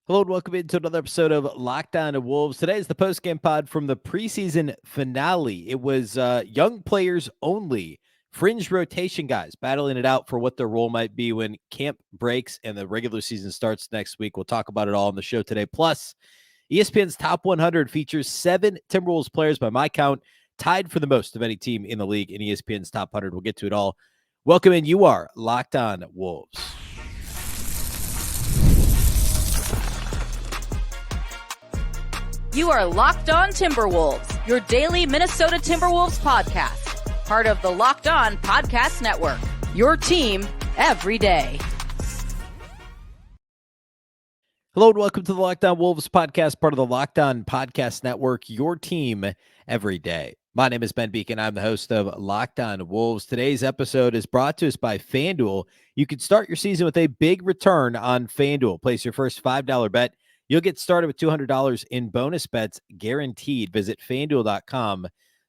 Hello and welcome into another episode of Lockdown Wolves. Today is the post-game pod from the preseason finale. It was young players only, fringe rotation guys battling it out for what their role might be when camp breaks and the regular season starts next week. We'll talk about it all on the show today. Plus, ESPN's Top 100 features 7 Timberwolves players by my count, tied for the most of any team in the league in ESPN's Top 100. We'll get to it all. Welcome in. You are Locked On Wolves. You are Locked On Timberwolves, your daily Minnesota Timberwolves podcast. Part of the Locked On Podcast Network, your team every day. Hello and welcome to the Locked On Wolves podcast, part of the Locked On Podcast Network, your team every day. My name is Ben Beecken. I'm the host of Locked On Wolves. Today's episode is brought to us by FanDuel. You can start your season with a big return on FanDuel. Place your first $5 bet. You'll get started with $200 in bonus bets guaranteed. Visit FanDuel.com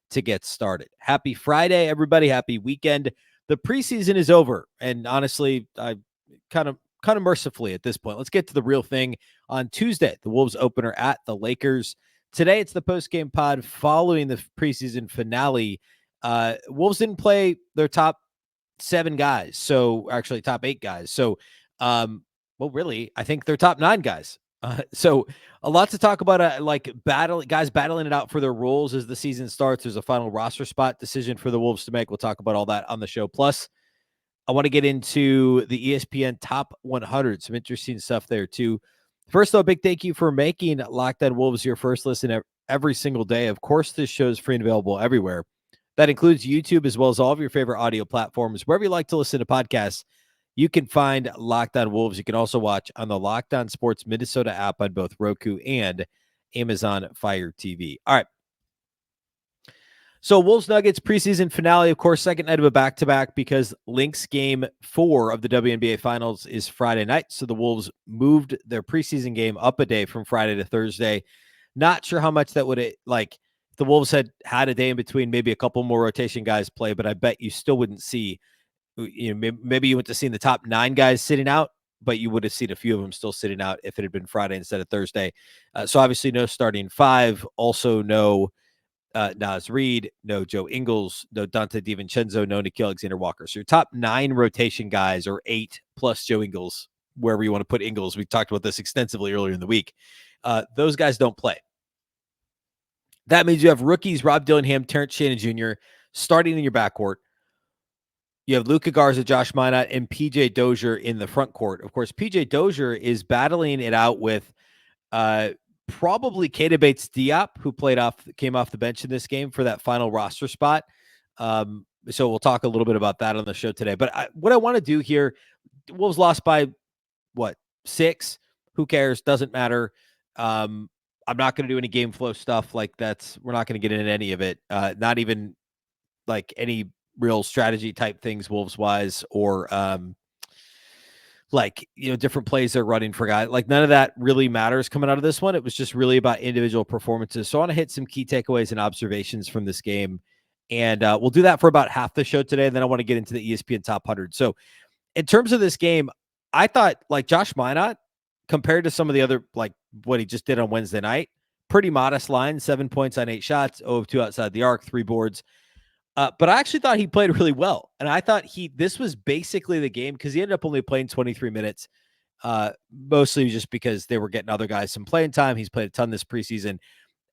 to get started. Happy Friday, everybody. Happy weekend. The preseason is over. And honestly, I kind of mercifully at this point. Let's get to the real thing. On Tuesday, the Wolves opener at the Lakers. Today, it's the post-game pod following the preseason finale. Wolves didn't play their top 7 guys. So actually top 8 guys. So, really, I think they're top 9 guys. So a lot to talk about, guys battling it out for their roles as the season starts. There's a final roster spot decision for the Wolves to make. We'll talk about all that on the show. Plus, I want to get into the ESPN Top 100. Some interesting stuff there, too. First, though, a big thank you for making Locked On Wolves your first listen every single day. Of course, this show is free and available everywhere. That includes YouTube as well as all of your favorite audio platforms. Wherever you like to listen to podcasts, you can find Locked On Wolves. You can also watch on the Locked On Sports Minnesota app on both Roku and Amazon Fire TV. All right. So Wolves Nuggets preseason finale, of course, second night of a back-to-back because Lynx game 4 of the WNBA Finals is Friday night. So the Wolves moved their preseason game up a day from Friday to Thursday. Not sure how much that would, if the Wolves had a day in between, maybe a couple more rotation guys play, but I bet you still wouldn't see, maybe you went to seeing the top 9 guys sitting out, but you would have seen a few of them still sitting out if it had been Friday instead of Thursday. So obviously no starting 5, also no Naz Reid, no Joe Ingles, no Dante DiVincenzo, no Nickeil Alexander-Walker. So your top 9 rotation guys, or 8 plus Joe Ingles, wherever you want to put Ingles. We talked about this extensively earlier in the week. Those guys don't play. That means you have rookies Rob Dillingham, Terrence Shannon Jr. starting in your backcourt. You have Luka Garza, Josh Minott, and PJ Dozier in the front court. Of course, PJ Dozier is battling it out with probably Keita Bates-Diop, who came off the bench in this game for that final roster spot. So we'll talk a little bit about that on the show today. But what I want to do here, Wolves lost by 6? Who cares? Doesn't matter. I'm not going to do any game flow stuff like that's. We're not going to get into any of it. Not even like any real strategy type things Wolves wise, or different plays they're running for guys. Like none of that really matters coming out of this one. It was just really about individual performances. So I want to hit some key takeaways and observations from this game. And we'll do that for about half the show today. And then I want to get into the ESPN Top 100. So in terms of this game, I thought Josh Minott, compared to some of the other, what he just did on Wednesday night, pretty modest line, 7 points on 8 shots, 0 of 2 outside the arc, 3 boards. But I actually thought he played really well. And I thought this was basically the game because he ended up only playing 23 minutes, mostly just because they were getting other guys some playing time. He's played a ton this preseason,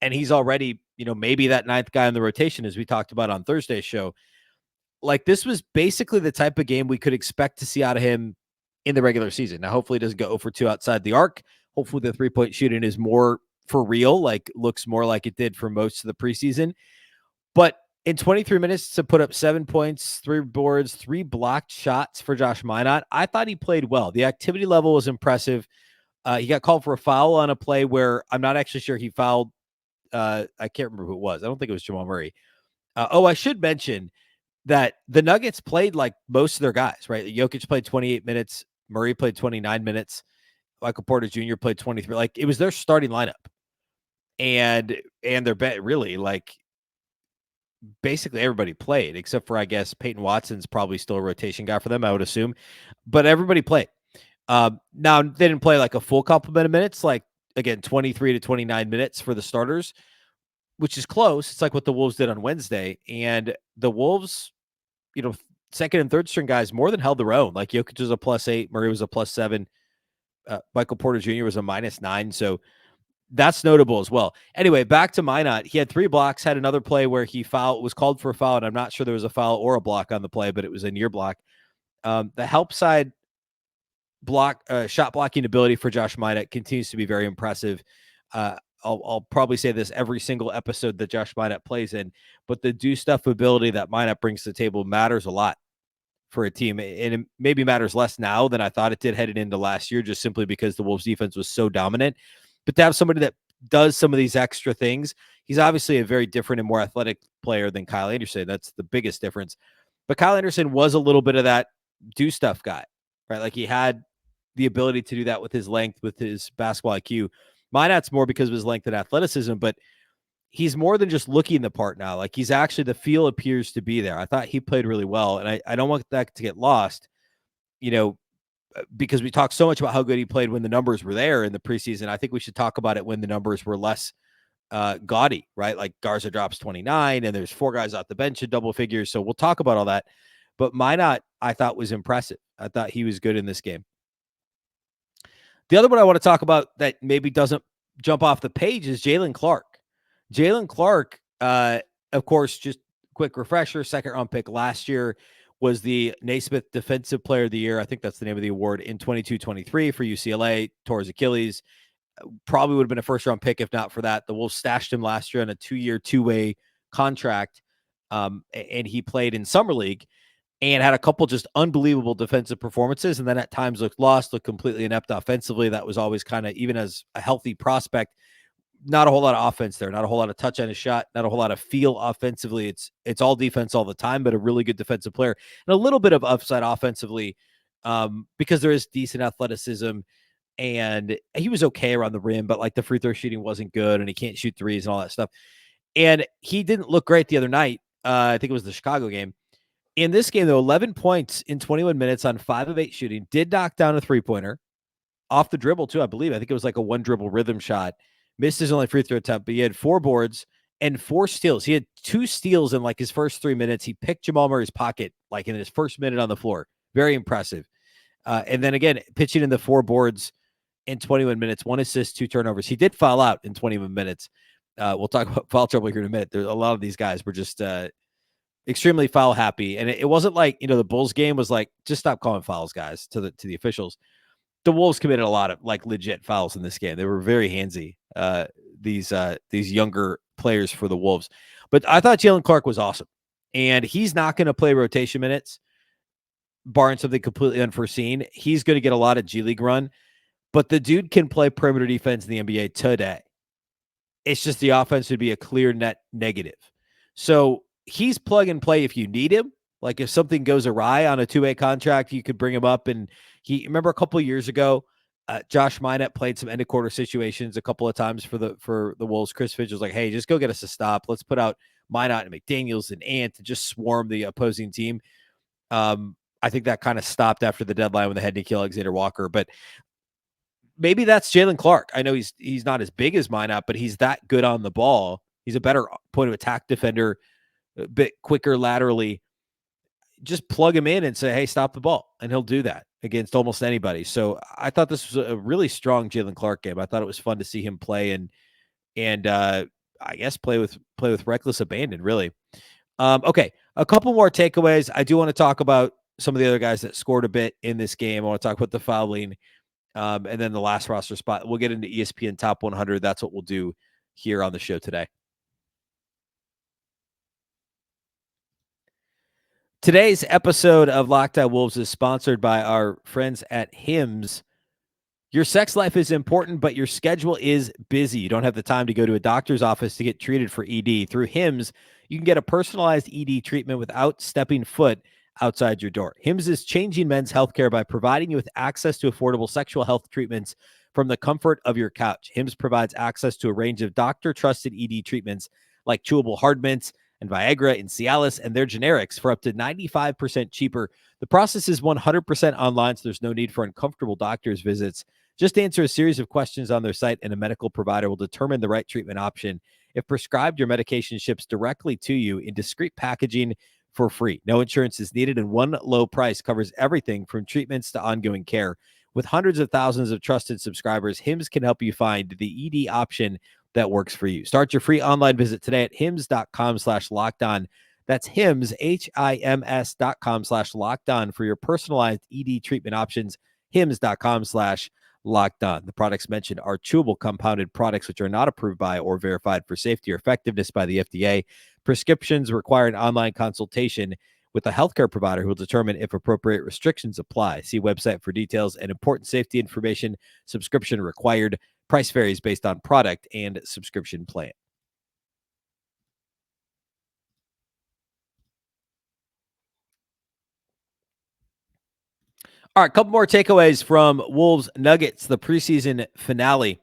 and he's already, maybe that 9th guy in the rotation, as we talked about on Thursday's show. This was basically the type of game we could expect to see out of him in the regular season. Now, hopefully he doesn't go 0 for 2 outside the arc. Hopefully the 3-point shooting is more for real, looks more like it did for most of the preseason. But in 23 minutes to put up 7 points, 3 boards, 3 blocked shots for Josh Minott, I thought he played well. The activity level was impressive. He got called for a foul on a play where I'm not actually sure he fouled. I can't remember who it was. I don't think it was Jamal Murray. I should mention that the Nuggets played like most of their guys, right? Jokic played 28 minutes. Murray played 29 minutes. Michael Porter Jr. played 23. It was their starting lineup. And their bet really basically everybody played except for, I guess, Peyton Watson's probably still a rotation guy for them, I would assume, but everybody played. Now they didn't play like a full complement of minutes, like again, 23 to 29 minutes for the starters, which is close. It's like what the Wolves did on Wednesday. And the Wolves, second and third string guys more than held their own. Like Jokic was a +8, Murray was a +7, Michael Porter Jr. was a -9. So that's notable as well. Anyway, back to Minott. He had 3 blocks, had another play where he was called for a foul, and I'm not sure there was a foul or a block on the play, but it was a near block. The help side shot blocking ability for Josh Minott continues to be very impressive. I'll probably say this every single episode that Josh Minott plays in, but the do stuff ability that Minott brings to the table matters a lot for a team. And it maybe matters less now than I thought it did headed into last year, just simply because the Wolves defense was so dominant. But to have somebody that does some of these extra things, he's obviously a very different and more athletic player than Kyle Anderson. That's the biggest difference. But Kyle Anderson was a little bit of that do stuff guy, right? Like he had the ability to do that with his length, with his basketball IQ. Minott's more because of his length and athleticism, but he's more than just looking the part now. Like he's actually, the feel appears to be there. I thought he played really well, and I don't want that to get lost, because we talked so much about how good he played when the numbers were there in the preseason. I think we should talk about it when the numbers were less gaudy, right? Like Garza drops 29 and there's 4 guys off the bench in double figures. So we'll talk about all that. But Minott, I thought, was impressive. I thought he was good in this game. The other one I want to talk about that maybe doesn't jump off the page is Jaylen Clark. Jaylen Clark, of course, just quick refresher, second-round pick last year, was the Naismith Defensive Player of the Year. I think that's the name of the award in 22-23 for UCLA, tore his Achilles. Probably would have been a first-round pick if not for that. The Wolves stashed him last year on a 2-year, 2-way contract, and he played in Summer League and had a couple just unbelievable defensive performances, and then at times looked lost, looked completely inept offensively. That was always kind of, even as a healthy prospect, not a whole lot of offense there, not a whole lot of touch on his shot, not a whole lot of feel offensively. It's all defense all the time, but a really good defensive player and a little bit of upside offensively, because there is decent athleticism, and he was okay around the rim, but like the free throw shooting wasn't good, and he can't shoot threes and all that stuff. And he didn't look great the other night. I think it was the Chicago game. In this game, though, 11 points in 21 minutes on 5 of 8 shooting, did knock down a 3-pointer off the dribble too, I believe. I think it was like a 1-dribble rhythm shot. Missed his only free throw attempt, but he had 4 boards and 4 steals. He had 2 steals in like his first 3 minutes. He picked Jamal Murray's pocket like in his first minute on the floor. Very impressive. And then again, pitching in the 4 boards in 21 minutes, 1 assist, 2 turnovers. He did foul out in 21 minutes. We'll talk about foul trouble here in a minute. There's a lot of these guys were just extremely foul happy. And it wasn't like, the Bulls game was like, just stop calling fouls, guys, to the officials. The Wolves committed a lot of like legit fouls in this game. They were very handsy, these younger players for the Wolves. But I thought Jaylen Clark was awesome. And he's not going to play rotation minutes, barring something completely unforeseen. He's going to get a lot of G League run. But the dude can play perimeter defense in the NBA today. It's just the offense would be a clear net negative. So he's plug and play if you need him. Like if something goes awry on a 2-way contract, you could bring him up. And remember a couple of years ago, Josh Minott played some end of quarter situations a couple of times for the Wolves. Chris Finch was like, hey, just go get us a stop. Let's put out Minott and McDaniels and Ant to just swarm the opposing team. I think that kind of stopped after the deadline when they had Nickeil Alexander-Walker, but maybe that's Jaylen Clark. I know he's not as big as Minott, but he's that good on the ball. He's a better point of attack defender, a bit quicker laterally. Just plug him in and say, hey, stop the ball. And he'll do that against almost anybody. So I thought this was a really strong Jaylen Clark game. I thought it was fun to see him play and I guess play with reckless abandon, really. Okay. A couple more takeaways. I do want to talk about some of the other guys that scored a bit in this game. I want to talk about the fouling, and then the last roster spot. We'll get into ESPN Top 100. That's what we'll do here on the show today. Today's episode of Locked On Wolves is sponsored by our friends at Hims. Your sex life is important, but your schedule is busy. You don't have the time to go to a doctor's office to get treated for ED. Through Hims, you can get a personalized ED treatment without stepping foot outside your door. Hims is changing men's healthcare by providing you with access to affordable sexual health treatments from the comfort of your couch. Hims provides access to a range of doctor-trusted ED treatments like chewable hard mints, and Viagra and Cialis and their generics for up to 95% cheaper. The process is 100% online, so there's no need for uncomfortable doctor's visits. Just answer a series of questions on their site, and a medical provider will determine the right treatment option. If prescribed, your medication ships directly to you in discreet packaging for free. No insurance is needed, and one low price covers everything from treatments to ongoing care. With hundreds of thousands of trusted subscribers, Hims can help you find the ED option that works for you. Start your free online visit today at hims.com/lockedon. That's Hims, HIMS.com/lockedon for your personalized ED treatment options. Hims.com/lockedon. The products mentioned are chewable compounded products which are not approved by or verified for safety or effectiveness by the FDA. Prescriptions require an online consultation with a healthcare provider who will determine if appropriate restrictions apply. See website for details and important safety information. Subscription required. Price varies based on product and subscription plan. All right, a couple more takeaways from Wolves Nuggets, the preseason finale.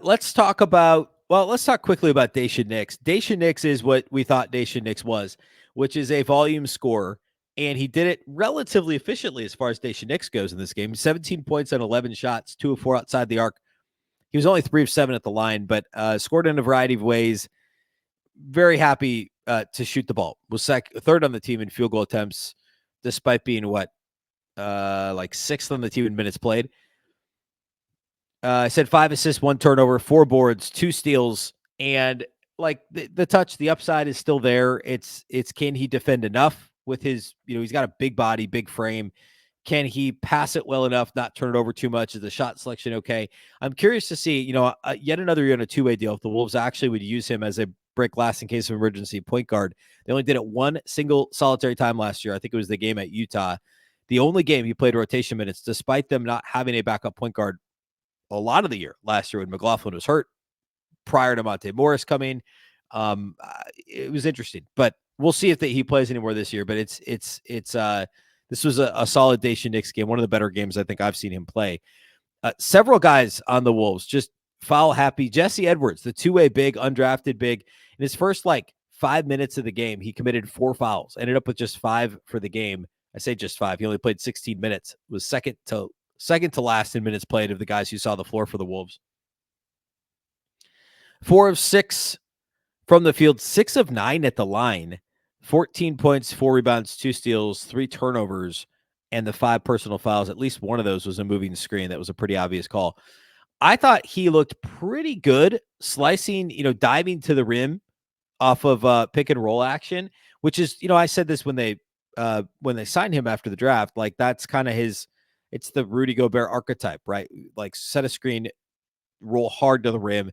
Let's talk quickly about Daishen Nix. Daishen Nix is what we thought Daishen Nix was, which is a volume scorer, and he did it relatively efficiently as far as Daishen Nix goes in this game. 17 points on 11 shots, 2 of 4 outside the arc. He was only 3 of 7 at the line, but scored in a variety of ways. Very happy to shoot the ball. Was third on the team in field goal attempts, despite being like 6th on the team in minutes played. I said 5 assists, 1 turnover, 4 boards, 2 steals, and like the touch, the upside is still there. It's can he defend enough with his, he's got a big body, big frame. Can he pass it well enough, not turn it over too much? Is the shot selection okay? I'm curious to see, yet another year on a 2-way deal. If the Wolves actually would use him as a break glass in case of emergency point guard. They only did it one single solitary time last year. I think it was the game at Utah. The only game he played rotation minutes, despite them not having a backup point guard a lot of the year last year when McLaughlin was hurt prior to Monte Morris coming. It was interesting, but we'll see if he plays anymore this year. But this was a solid Daishen Nix game, one of the better games I think I've seen him play. Several guys on the Wolves just foul happy. Jesse Edwards, the 2-way big, undrafted big, in his first 5 minutes of the game, he committed 4 fouls, ended up with just 5 for the game. I say just 5. He only played 16 minutes, was second to last in minutes played of the guys who saw the floor for the Wolves. 4 of 6 from the field, 6 of 9 at the line, 14 points, 4 rebounds, 2 steals, 3 turnovers, and the 5 personal fouls. At least one of those was a moving screen. That was a pretty obvious call. I thought he looked pretty good slicing, diving to the rim off of pick and roll action, which is, I said this when they signed him after the draft, that's kind of it's the Rudy Gobert archetype, right? Set a screen, roll hard to the rim.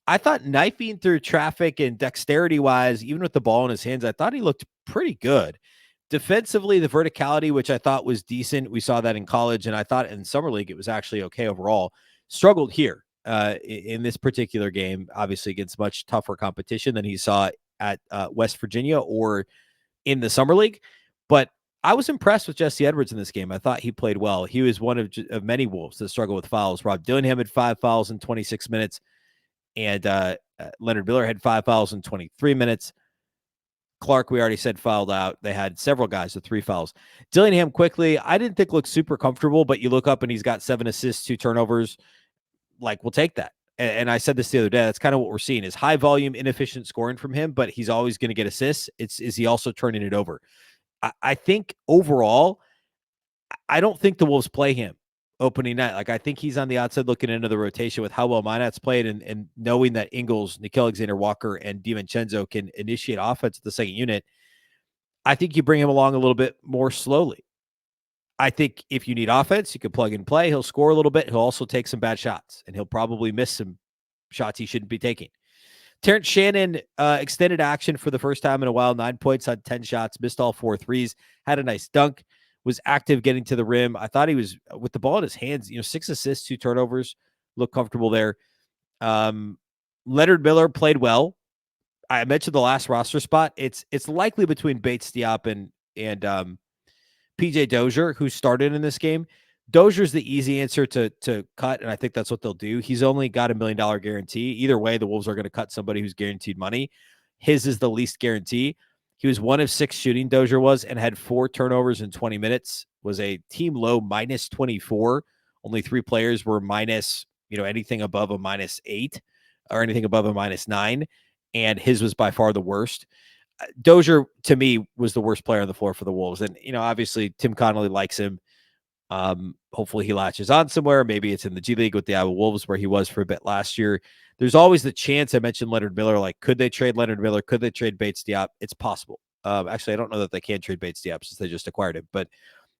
I thought knifing through traffic and dexterity wise, even with the ball in his hands, I thought he looked pretty good. Defensively, the verticality, which I thought was decent. We saw that in college, and I thought in summer league, it was actually okay overall. Struggled here in this particular game, obviously against much tougher competition than he saw at West Virginia or in the summer league. But I was impressed with Jesse Edwards in this game. I thought he played well. He was one of many Wolves that struggle with fouls. Rob Dillingham had 5 fouls in 26 minutes, and Leonard Miller had 5 fouls in 23 minutes. Clark, we already said, fouled out. They had several guys with 3 fouls. Dillingham quickly, I didn't think looked super comfortable, but you look up and he's got 7 assists, 2 turnovers. We'll take that. And I said this the other day. That's kind of what we're seeing is high volume, inefficient scoring from him, but he's always going to get assists. Is he also turning it over? I think overall, I don't think the Wolves play him opening night. I think he's on the outside looking into the rotation with how well Minott's played and knowing that Ingles, Nickeil Alexander-Walker, and DiVincenzo can initiate offense at the second unit. I think you bring him along a little bit more slowly. I think if you need offense, you can plug and play. He'll score a little bit. He'll also take some bad shots, and he'll probably miss some shots he shouldn't be taking. Terrence Shannon extended action for the first time in a while. 9 points on 10 shots, missed all 4 threes, had a nice dunk, was active getting to the rim. I thought he was, with the ball in his hands, 6 assists, 2 turnovers, looked comfortable there. Leonard Miller played well. I mentioned the last roster spot. It's likely between Bates Diop and PJ Dozier, who started in this game. Dozier's the easy answer to cut, and I think that's what they'll do. He's only got $1 million guarantee. Either way, the Wolves are going to cut somebody who's guaranteed money. His is the least guarantee. He was 1 of 6 shooting, Dozier was, and had 4 turnovers in 20 minutes, was a team low minus 24. Only 3 players were minus, anything above a minus 8 or anything above a minus 9, and his was by far the worst. Dozier, to me, was the worst player on the floor for the Wolves. And, obviously Tim Conley likes him. Hopefully he latches on somewhere. Maybe it's in the G League with the Iowa Wolves where he was for a bit last year. There's always the chance. I mentioned Leonard Miller. Like, could they trade Leonard Miller? Could they trade Bates Diop? It's possible. Actually, I don't know that they can trade Bates Diop since they just acquired him, but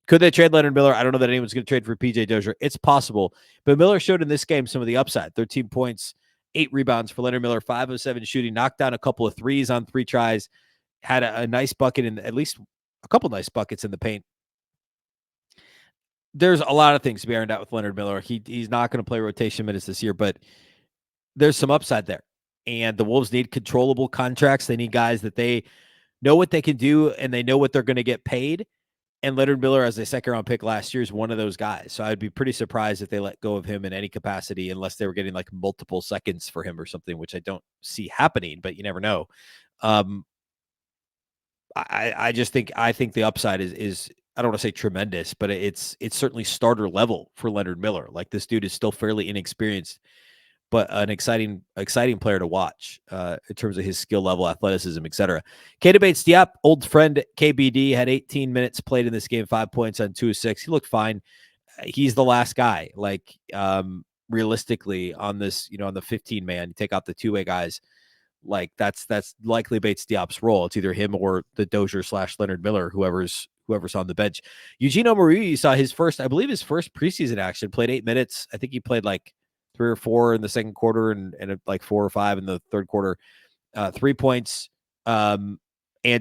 could they trade Leonard Miller? I don't know that anyone's going to trade for PJ Dozier. It's possible, but Miller showed in this game some of the upside. 13 points, 8 rebounds for Leonard Miller, 5 of 7 shooting, knocked down a couple of threes on 3 tries, had a nice bucket in at least a couple nice buckets in the paint. There's a lot of things to be ironed out with Leonard Miller. He's not going to play rotation minutes this year, but there's some upside there. And the Wolves need controllable contracts. They need guys that they know what they can do and they know what they're going to get paid. And Leonard Miller, as a second-round pick last year, is one of those guys. So I'd be pretty surprised if they let go of him in any capacity unless they were getting like multiple seconds for him or something, which I don't see happening, but you never know. I think the upside is I don't want to say tremendous, but it's certainly starter level for Leonard Miller. Like, this dude is still fairly inexperienced, but an exciting player to watch in terms of his skill level, athleticism, etc. Keita Bates-Diop, old friend KBD, had 18 minutes played in this game, 5 points on 2 of 6. He looked fine. He's the last guy. Like, realistically, on this, on the 15 man, take out the 2-way guys. Like, that's likely Bates-Diop's role. It's either him or the Dozier / Leonard Miller, whoever's on the bench. Eugene Omoruyi, you saw his first preseason action, played 8 minutes. I think he played like 3 or 4 in the second quarter and like 4 or 5 in the third quarter. 3 points and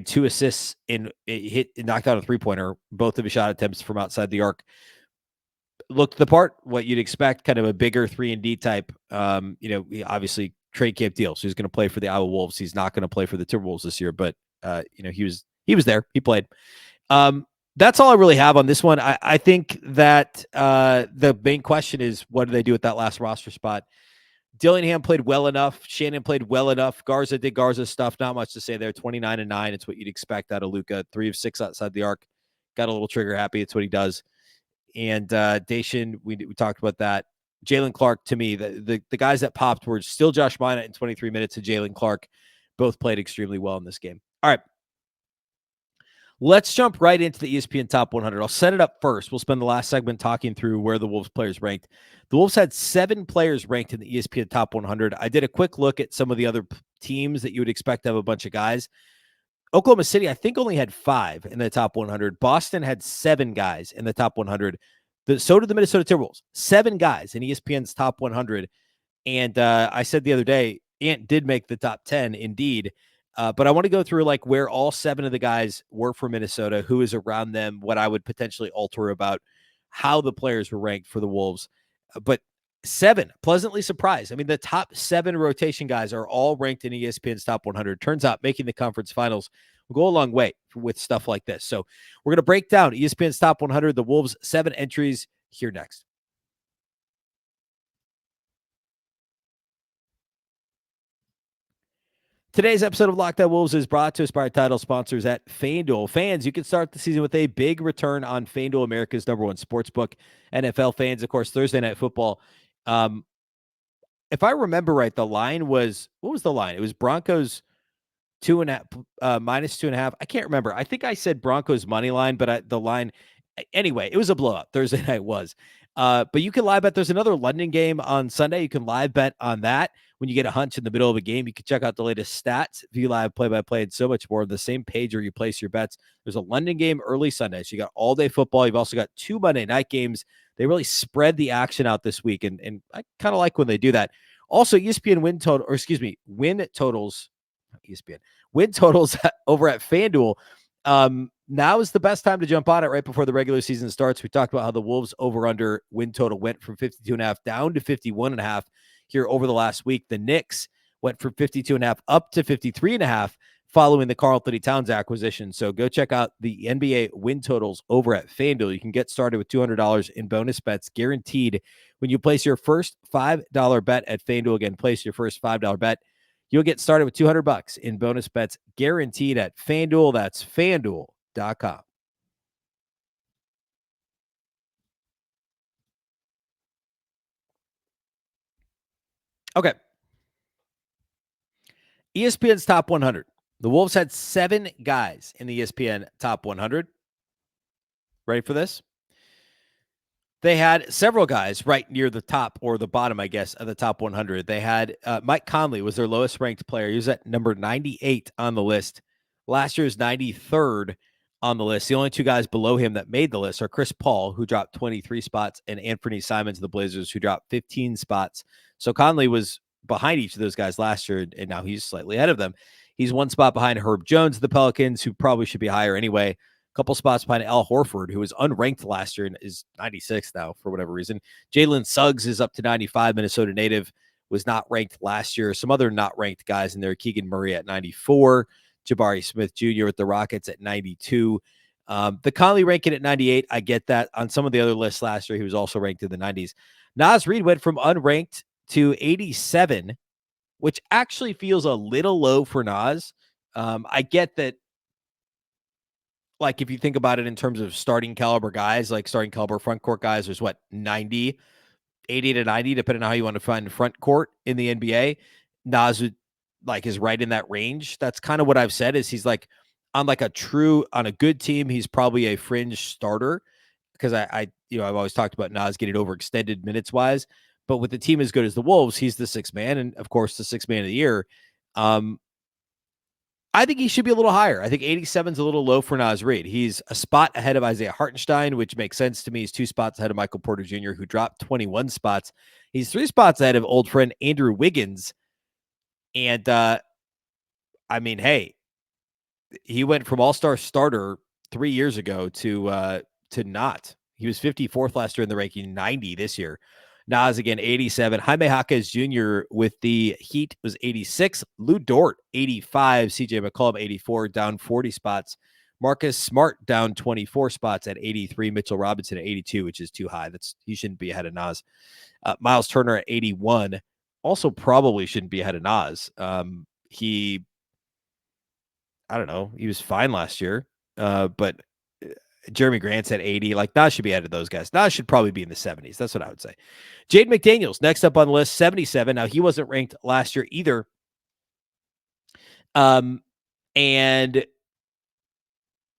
2 assists knocked out a 3-pointer, both of his shot attempts from outside the arc. Looked the part, what you'd expect, kind of a bigger 3-and-D type. Obviously trade camp deal. So he's going to play for the Iowa Wolves. He's not going to play for the Timberwolves this year, but he was there. He played. That's all I really have on this one. I think that the main question is, what do they do with that last roster spot? Dillingham played well enough. Shannon played well enough. Garza did Garza stuff. Not much to say there. 29-9. It's what you'd expect out of Luka. 3 of 6 outside the arc. Got a little trigger happy. It's what he does. And Dacian, we talked about that. Jaylen Clark, to me, the guys that popped were still Josh Minott in 23 minutes and Jaylen Clark. Both played extremely well in this game. All right. Let's jump right into the ESPN Top 100. I'll set it up first. We'll spend the last segment talking through where the Wolves players ranked. The Wolves had 7 players ranked in the ESPN Top 100. I did a quick look at some of the other teams that you would expect to have a bunch of guys. Oklahoma City, I think, only had 5 in the top 100. Boston had 7 guys in the top 100. So did the Minnesota Timberwolves. 7 guys in ESPN's top 100. And I said the other day, Ant did make the top 10, indeed. But I want to go through like where all 7 of the guys were for Minnesota, who is around them, what I would potentially alter about how the players were ranked for the Wolves. But 7, pleasantly surprised. I mean, the top 7 rotation guys are all ranked in ESPN's top 100. Turns out making the conference finals will go a long way with stuff like this. So we're going to break down ESPN's top 100, the Wolves' 7 entries here next. Today's episode of Locked On Wolves is brought to us by our title sponsors at FanDuel. Fans, you can start the season with a big return on FanDuel, America's #1 sportsbook. NFL fans, of course, Thursday Night Football. If I remember right, the line was, what was the line? It was Broncos -2.5, -2.5. I can't remember. I think I said Broncos money line, but the line, anyway, it was a blowout. Thursday night was. But you can live bet. There's another London game on Sunday. You can live bet on that. When you get a hunch in the middle of a game, you can check out the latest stats, view live play-by-play, and so much more. The same page where you place your bets. There's a London game early Sunday. So you got all day football. You've also got 2 Monday night games. They really spread the action out this week. And I kind of like when they do that. Also, ESPN win totals, ESPN win totals over at FanDuel. Now is the best time to jump on it right before the regular season starts. We talked about how the Wolves over-under win total went from 52.5 down to 51.5 here over the last week. The Knicks went from 52.5 up to 53.5. following the Karl-Anthony Towns acquisition. So go check out the NBA win totals over at FanDuel. You can get started with $200 in bonus bets guaranteed when you place your first $5 bet at FanDuel. Again, place your first $5 bet. You'll get started with $200 in bonus bets guaranteed at FanDuel. That's FanDuel.com. Okay. ESPN's top 100. The Wolves had 7 guys in the ESPN top 100. Ready for this? They had several guys right near the top or the bottom, I guess, of the top 100. They had Mike Conley was their lowest ranked player. He was at number 98 on the list. Last year's 93rd on the list. The only 2 guys below him that made the list are Chris Paul, who dropped 23 spots, and Anthony Simons of the Blazers, who dropped 15 spots. So Conley was behind each of those guys last year, and now he's slightly ahead of them. He's 1 spot behind Herb Jones of the Pelicans, who probably should be higher anyway. Couple spots behind Al Horford, who was unranked last year and is 96 now for whatever reason. Jalen Suggs is up to 95. Minnesota native, was not ranked last year. Some other not ranked guys in there. Keegan Murray at 94. Jabari Smith Jr. with the Rockets at 92. The Conley ranking at 98. I get that. On some of the other lists last year, he was also ranked in the 90s. Naz Reid went from unranked to 87, which actually feels a little low for Naz. I get that. Like, if you think about it in terms of starting caliber guys, like starting caliber front court guys, there's 80 to 90, depending on how you want to find front court in the NBA. Naz is right in that range. That's kind of what I've said is he's like on a good team. He's probably a fringe starter because I've always talked about Naz getting overextended minutes wise, but with the team as good as the Wolves, he's the 6th man. And of course the 6th man of the year. I think he should be a little higher. I think 87 is a little low for Naz Reid. He's a spot ahead of Isaiah Hartenstein, which makes sense to me. He's 2 spots ahead of Michael Porter Jr., who dropped 21 spots. He's 3 spots ahead of old friend Andrew Wiggins. And, hey, he went from all-star starter 3 years ago to not. He was 54th last year in the ranking, 90 this year. Naz again, 87. Jaime Jaquez Jr. with the Heat was 86. Lou Dort, 85. CJ McCollum, 84, down 40 spots. Marcus Smart down 24 spots at 83. Mitchell Robinson at 82, which is too high. He shouldn't be ahead of Naz. Miles Turner at 81. Also probably shouldn't be ahead of Naz. He was fine last year. But Jeremy Grant's at 80. Naz should be ahead of those guys. Naz should probably be in the 70s. That's what I would say. Jaden McDaniels, next up on the list, 77. Now, he wasn't ranked last year either. And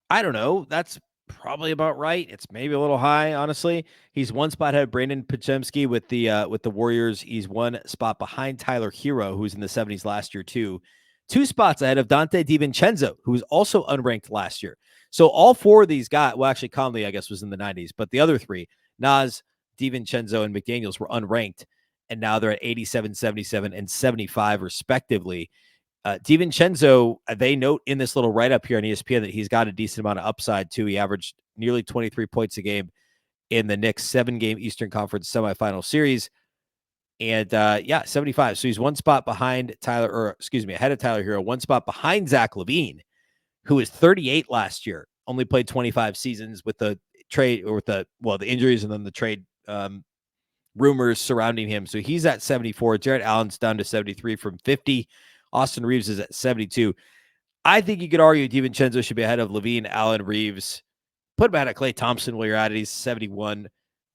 I don't know. That's probably about right. It's maybe a little high, honestly. He's 1 spot ahead of Brandon Podziemski with the Warriors. He's 1 spot behind Tyler Hero, who was in the 70s last year too. 2 spots ahead of Dante DiVincenzo, who was also unranked last year. So all 4 of these guys, well, actually Conley, I guess, was in the 90s, but the other 3, Naz, DiVincenzo, and McDaniels were unranked, and now they're at 87, 77, and 75, respectively. DiVincenzo, they note in this little write-up here on ESPN that he's got a decent amount of upside, too. He averaged nearly 23 points a game in the Knicks' 7-game Eastern Conference semifinal series. And 75. So he's 1 spot behind ahead of Tyler Hero, 1 spot behind Zach LaVine, who was 38 last year, only played 25 seasons with the trade or with the injuries and then the trade rumors surrounding him. So he's at 74. Jarrett Allen's down to 73 from 50. Austin Reeves is at 72. I think you could argue DiVincenzo should be ahead of LaVine, Allen, Reeves. Put him ahead of Klay Thompson while you're at it. He's 71.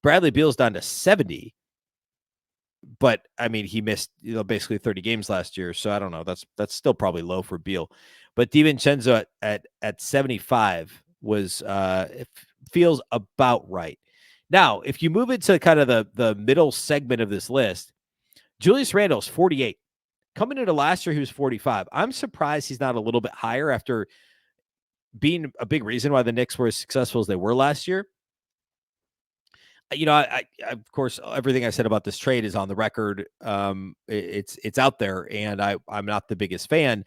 Bradley Beal's down to 70. But he missed basically 30 games last year, so I don't know. That's still probably low for Beal. But DiVincenzo at 75 was it feels about right. Now, if you move into kind of the middle segment of this list, Julius Randle's 48. Coming into last year, he was 45. I'm surprised he's not a little bit higher after being a big reason why the Knicks were as successful as they were last year. I of course, everything I said about this trade is on the record. It's out there, and I'm not the biggest fan,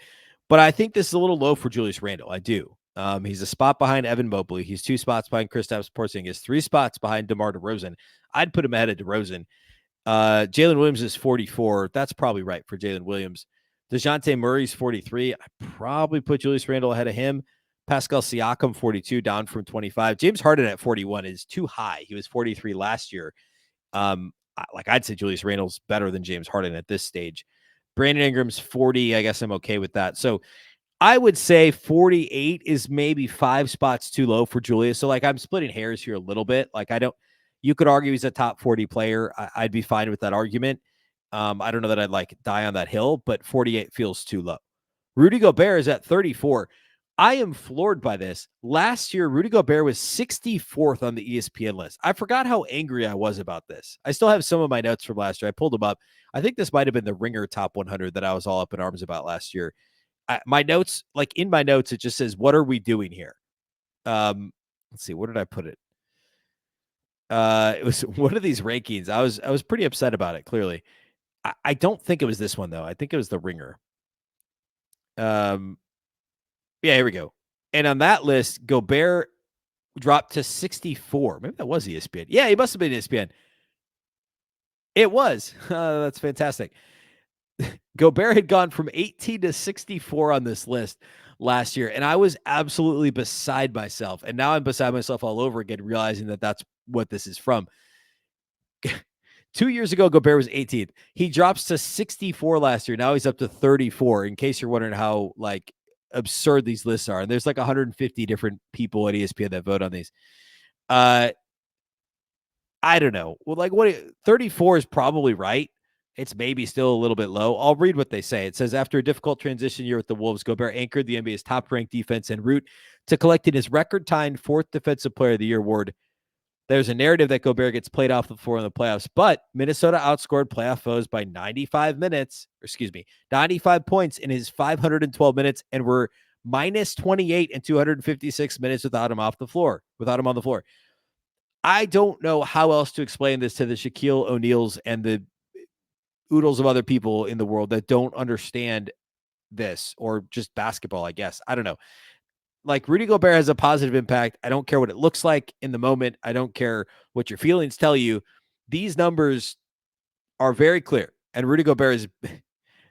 but I think this is a little low for Julius Randle. I do. He's a spot behind Evan Mobley. He's 2 spots behind Kristaps Porzingis, 3 spots behind DeMar DeRozan. I'd put him ahead of DeRozan. Jalen Williams is 44. That's probably right for Jalen Williams. DeJounte Murray's 43. I probably put Julius Randle ahead of him. Pascal Siakam, 42, down from 25. James Harden at 41 is too high. He was 43 last year. I'd say Julius Randle's better than James Harden at this stage. Brandon Ingram's 40. I guess I'm okay with that. So I would say 48 is maybe 5 spots too low for Julius. So I'm splitting hairs here a little bit. You could argue he's a top 40 player. I'd be fine with that argument. I don't know that I'd die on that hill, but 48 feels too low. Rudy Gobert is at 34. I am floored by this. Last year, Rudy Gobert was 64th on the ESPN list. I forgot how angry I was about this. I still have some of my notes from last year. I pulled them up. I think this might have been the Ringer Top 100 that I was all up in arms about last year. My notes, in my notes, it just says, what are we doing here? Let's see. Where did I put it? It was one of these rankings. I was pretty upset about it, clearly. I don't think it was this one, though. I think it was the Ringer. Yeah, here we go. And on that list, Gobert dropped to 64. Maybe that was ESPN. Yeah, he must have been ESPN. It was. That's fantastic. Gobert had gone from 18 to 64 on this list last year, and I was absolutely beside myself. And now I'm beside myself all over again, realizing that that's what this is from. 2 years ago, Gobert was 18th. He drops to 64 last year. Now he's up to 34, in case you're wondering how, absurd these lists are. And there's 150 different people at ESPN that vote on these. I don't know. Well, 34 is probably right. It's maybe still a little bit low. I'll read what they say. It says, after a difficult transition year with the Wolves, Gobert anchored the NBA's top-ranked defense en route to collecting his record-tying 4th Defensive Player of the Year award. There's a narrative that Gobert gets played off the floor in the playoffs, but Minnesota outscored playoff foes by 95 points in his 512 minutes and were minus 28 in 256 minutes without him on the floor. I don't know how else to explain this to the Shaquille O'Neals and the oodles of other people in the world that don't understand this, or just basketball, I guess. I don't know. Rudy Gobert has a positive impact. I don't care what it looks like in the moment. I don't care what your feelings tell you. These numbers are very clear. And Rudy Gobert is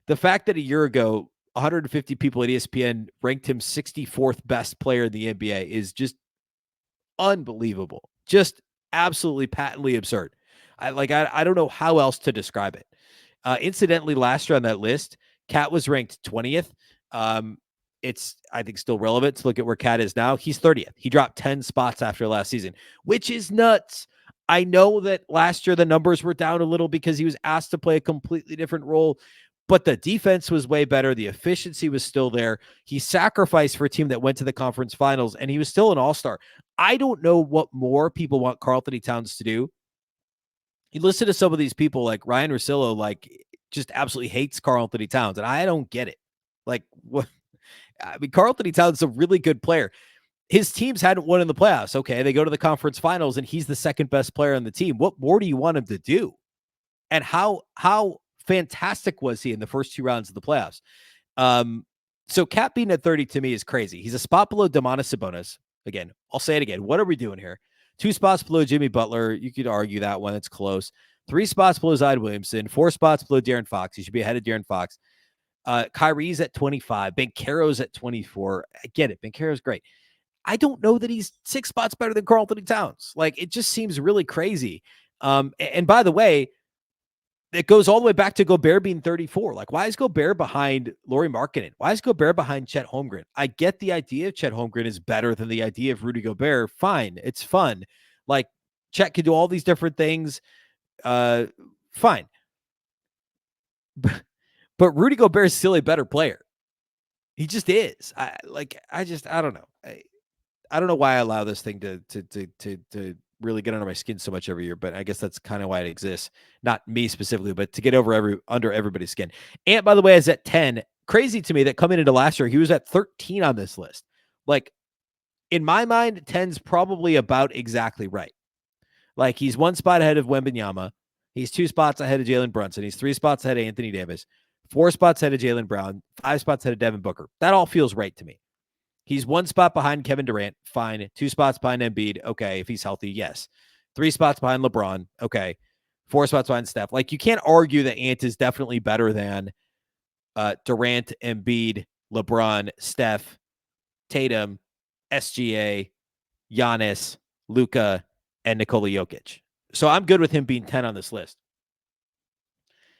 the fact that a year ago, 150 people at ESPN ranked him 64th best player in the NBA is just unbelievable. Just absolutely patently absurd. I don't know how else to describe it. Incidentally, last year on that list, Cat was ranked 20th. It's, I think, still relevant to look at where Cat is now. He's 30th. He dropped 10 spots after last season, which is nuts. I know that last year the numbers were down a little because he was asked to play a completely different role, but the defense was way better. The efficiency was still there. He sacrificed for a team that went to the conference finals, and he was still an all-star. I don't know what more people want Karl-Anthony Towns to do. You listen to some of these people like Ryan Russillo, just absolutely hates Karl-Anthony Towns, and I don't get it. What? I mean, Karl-Anthony Towns is a really good player. His teams hadn't won in the playoffs. Okay, they go to the conference finals, and he's the second best player on the team. What more do you want him to do? And how fantastic was he in the first 2 rounds of the playoffs? So Cat being at 30 to me is crazy. He's a spot below Domantas Sabonis. Again, I'll say it again. What are we doing here? 2 spots below Jimmy Butler. You could argue that one. It's close. 3 spots below Zion Williamson. 4 spots below De'Aaron Fox. He should be ahead of De'Aaron Fox. Kyrie's at 25. Banchero's at 24. I get it. Banchero's great. I don't know that he's 6 spots better than Karl-Anthony Towns. It just seems really crazy. And by the way, it goes all the way back to Gobert being 34. Why is Gobert behind Lauri Markkanen? Why is Gobert behind Chet Holmgren? I get the idea of Chet Holmgren is better than the idea of Rudy Gobert. Fine. It's fun. Chet can do all these different things. Fine. But Rudy Gobert is still a better player. He just is. I don't know. I don't know why I allow this thing to really get under my skin so much every year, but I guess that's kind of why it exists. Not me specifically, but to get under everybody's skin. Ant, by the way, is at 10. Crazy to me that coming into last year, he was at 13 on this list. In my mind, 10's probably about exactly right. He's 1 spot ahead of Wembanyama. He's 2 spots ahead of Jalen Brunson. He's 3 spots ahead of Anthony Davis. 4 spots ahead of Jaylen Brown. 5 spots ahead of Devin Booker. That all feels right to me. He's 1 spot behind Kevin Durant. Fine. 2 spots behind Embiid. Okay. If he's healthy, yes. 3 spots behind LeBron. Okay. 4 spots behind Steph. You can't argue that Ant is definitely better than Durant, Embiid, LeBron, Steph, Tatum, SGA, Giannis, Luka, and Nikola Jokic. So I'm good with him being 10 on this list.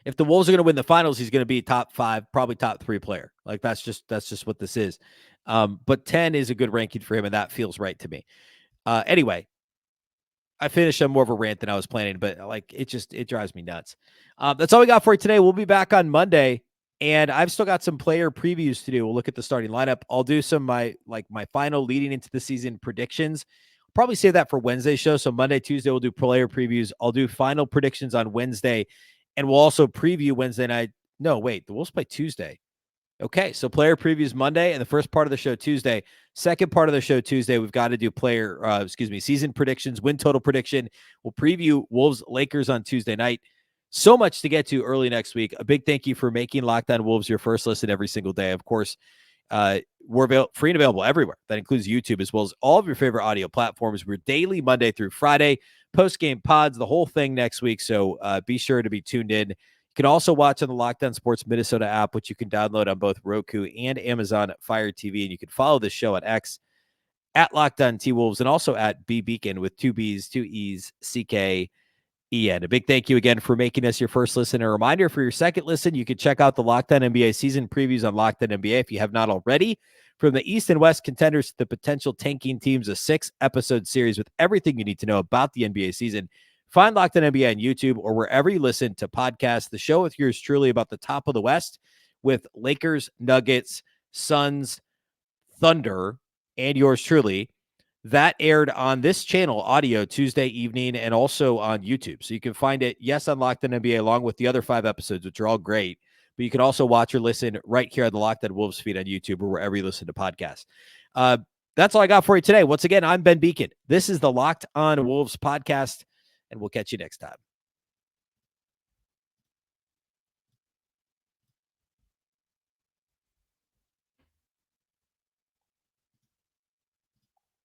If the Wolves are going to win the finals, he's going to be top 5, probably top 3 player. Like that's just what this is. But 10 is a good ranking for him, and that feels right to me. Anyway, I finished on more of a rant than I was planning, but like it drives me nuts. That's all we got for you today. We'll be back on Monday, and I've still got some player previews to do. We'll look at the starting lineup. I'll do some my final leading into the season predictions. Probably save that for Wednesday's show. So Monday, Tuesday, we'll do player previews. I'll do final predictions on Wednesday, and we'll also preview Wednesday night. No, wait, the Wolves play Tuesday. Okay, so player previews Monday and the first part of the show Tuesday. Second part of the show Tuesday, we've got to do season predictions, win total prediction. We'll preview Wolves Lakers on Tuesday night. So much to get to early next week. A big thank you for making Locked On Wolves your first listen every single day. Of course, we're free and available everywhere. That includes YouTube as well as all of your favorite audio platforms. We're daily Monday through Friday, post-game pods, the whole thing next week. So be sure to be tuned in. You can also watch on the Locked On Sports Minnesota app, which you can download on both Roku and Amazon Fire TV. And you can follow this show at X at Locked On T-Wolves and also at Beecken with 2 B's, 2 E's, CKEN. A big thank you again for making us your first listen. A reminder for your second listen, you can check out the Locked On NBA season previews on Locked On NBA if you have not already. From the East and West contenders to the potential tanking teams, a 6-episode series with everything you need to know about the NBA season. Find Locked On NBA on YouTube or wherever you listen to podcasts. The show with yours truly about the top of the West with Lakers, Nuggets, Suns, Thunder, and yours truly. That aired on this channel, audio, Tuesday evening, and also on YouTube. So you can find it, yes, on Locked On NBA, along with the other 5 episodes, which are all great. But you can also watch or listen right here on the Locked On Wolves feed on YouTube or wherever you listen to podcasts. That's all I got for you today. Once again, I'm Ben Beecken. This is the Locked On Wolves podcast, and we'll catch you next time.